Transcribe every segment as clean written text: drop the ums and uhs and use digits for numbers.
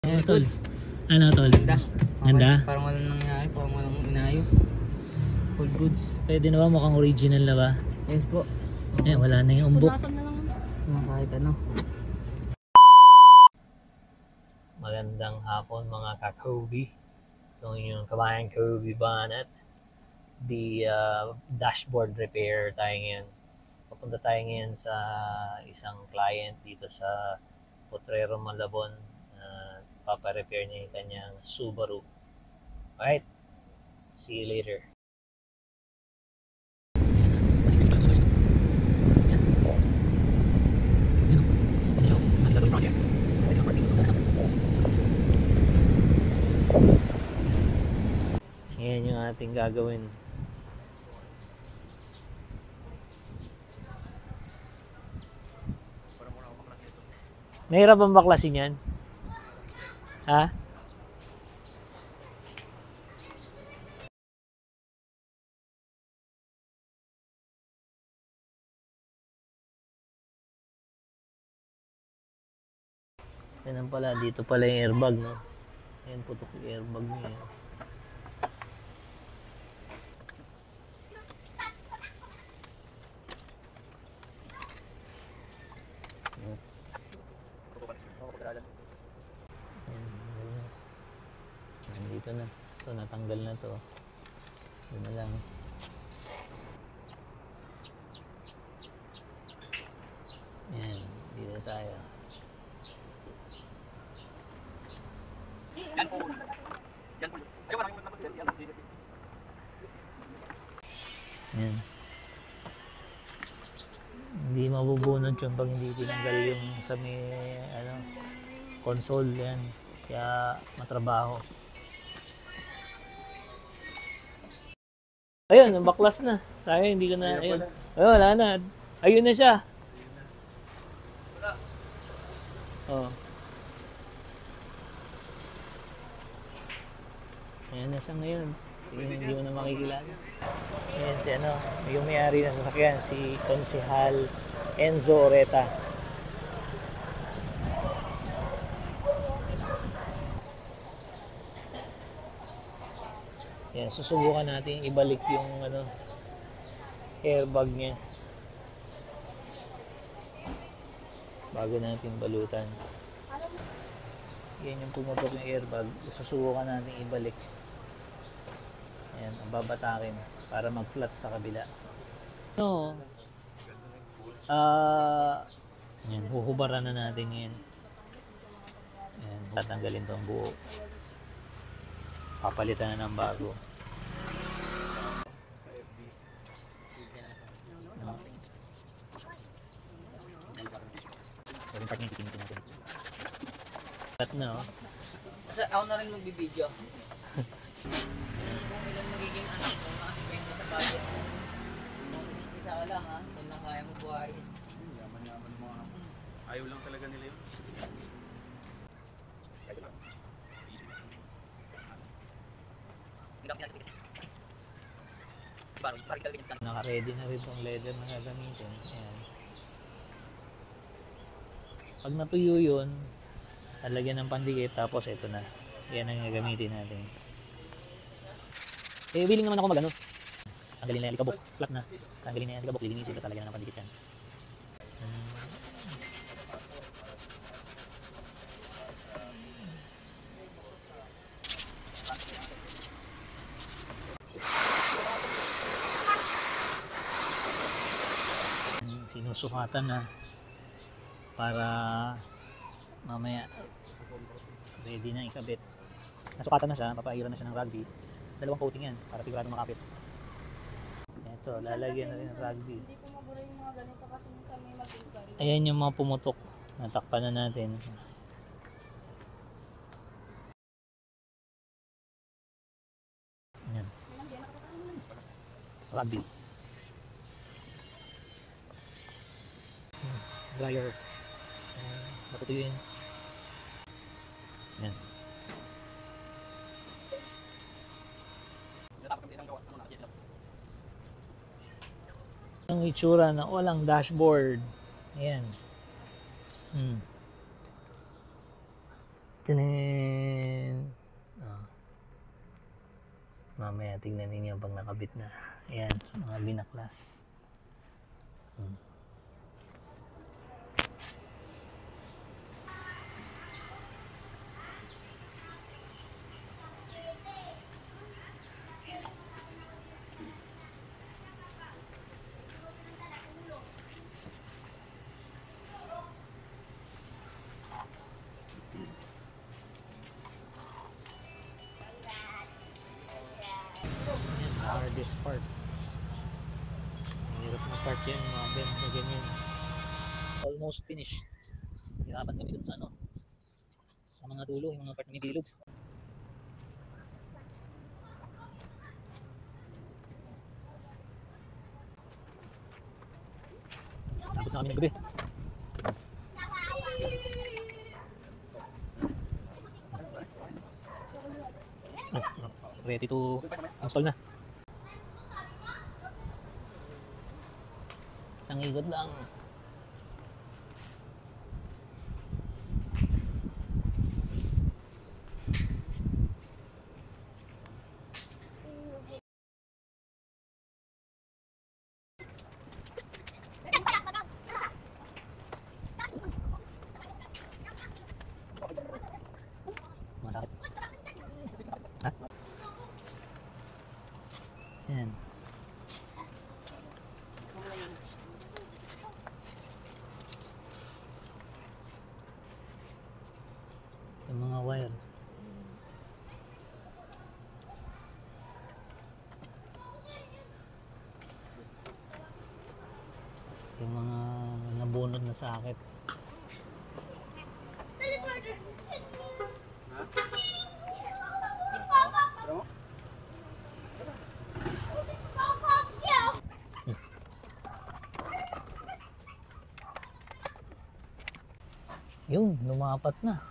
Oh, tol. Ano, tol? Ganda. Ganda? Parang walang nangyari, parang walang inayos. Full goods. Pwede na ba? Mukhang original na ba? Yes po. Eh, wala na yung umbok. Punasan na lang. Kahit ano. Magandang hapon mga ka-Kobe. Ito yung kabayan Kobe Bonnet. Dashboard repair tayo ngayon. Papunta tayo ngayon sa isang client dito sa Potrero, Malabon. Papa-repair niya yung kanyang Subaru. Alright, see you later. Yan yung ating gagawin. Mahirap bang baklasin yan? Ha? Yan pala, dito pala yung airbag, no? Ayan, putok yung airbag niya. Dito na. Ito, natanggal na to. Ito na lang. Ayan, dito tayo. Ayan. Hindi mabubunod yun pag hindi tinanggal yung sa may console. Yan. Kaya matrabaho. Ayun, nabaklas na. Sayang, hindi ko na, ayun. Ayun, wala na. Ayun na siya. Oh. Ayan na siya ngayon. Hindi mo na makikilala. Ayan si yung may-ari ng sasakyan, si Konsehal Enzo Oreta. Yan, susubukan natin ibalik yung airbag niya bago natin balutan. Yan yung pumutok yung airbag, susubukan natin ibalik. Ayan, ang babatakin para mag-flat sa kabila. Yan, huhubaran na natin yan. Ayan, tatanggalin tong buo. Papalitan na ng bago. Yung part niya ikikinig natin. Cut na, oh. Kasi ako na rin magbibideo. Kung ilan magiging anak mo, nakakibenta sa budget. Kung isa ka lang, ha? Kung lang kaya mo buhay. Yaman-yaman mga ayaw lang talaga nila yun. Naka-ready na rin itong leather na gagamitin. Ayan. Pag natuyo yun, lalagyan ng pandikit, tapos ito na. Yan ang gagamitin natin. Eh, willing naman ako mag tanggalin na yung alikabok. Flat na. Tanggalin na yung alikabok. Lilinisin, tapos lalagyan ng pandikit yan. Sinusukatan na para mamaya ready na ikabit. Nasukatan na siya, papairan na siya ng rugby. Dalawang coating yan para sigurado makapit. Ito, lalagyan na rin ng rugby. Hindi ko mabura yung mga ganito kasi minsan may mag-inkari. Ayan yung mga pumutok. Natakpan na natin. Ayan. Rugby. Dryer. Napatuyuin. Ayan. Ang itsura na walang dashboard. Ayan. Ito na Ayan, tignan ninyo pag nakabit na. Ayan, mga binaklas. Ayan, the hardest part. Mahirap na part yan, mga bend na ganyan. Almost finished. Hirapan kami dun sa ano, sa mga dulo, yung mga part na may bilog. Sabot na kami ng gabi. Ready to install na. Isang ikot lang. Masakit. Ha? Yan. Yung mga wire. Yung mga nabunod na sakit. Yun, lumapat na.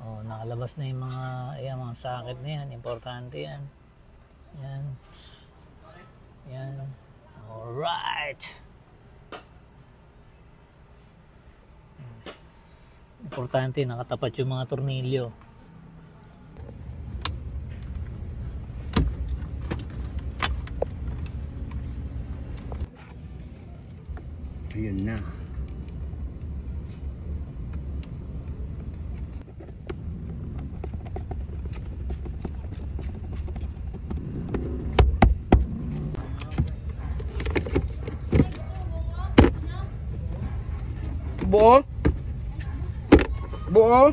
Oh, nakalabas na yung mga, ayan, mga sakit na yan. Importante yan. Yan. Yan. Alright. Importante, nakatapat yung mga tornilyo. Ayun na. Buo? Buo?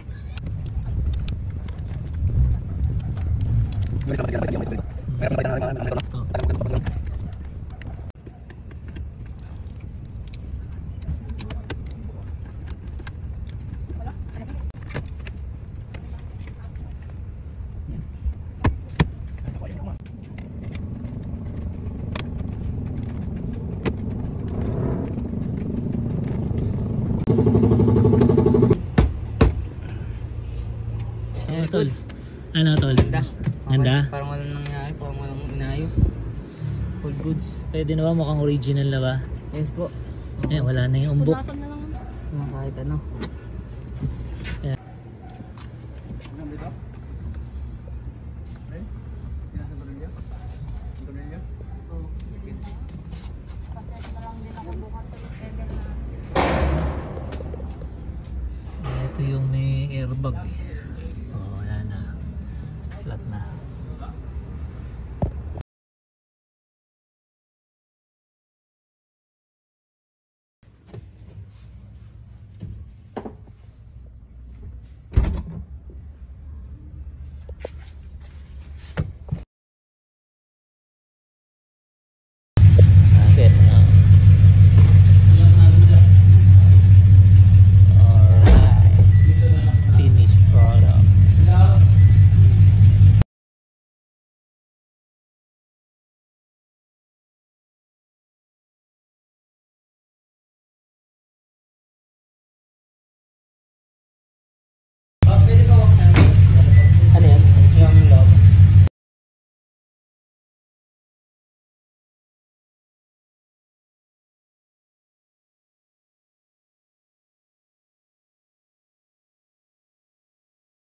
Tol. Ano tol? Ganda? Parang walang nangyari, parang walang inayos. Full goods. Pwede na ba? Mukhang original na ba? Yes po. Eh, wala na yung umbok. Punasan na lang. Yung kahit ano. Pasensya na lang din ako bukas sa September na. Ito yung may airbag. Oh, wala na. Flat na.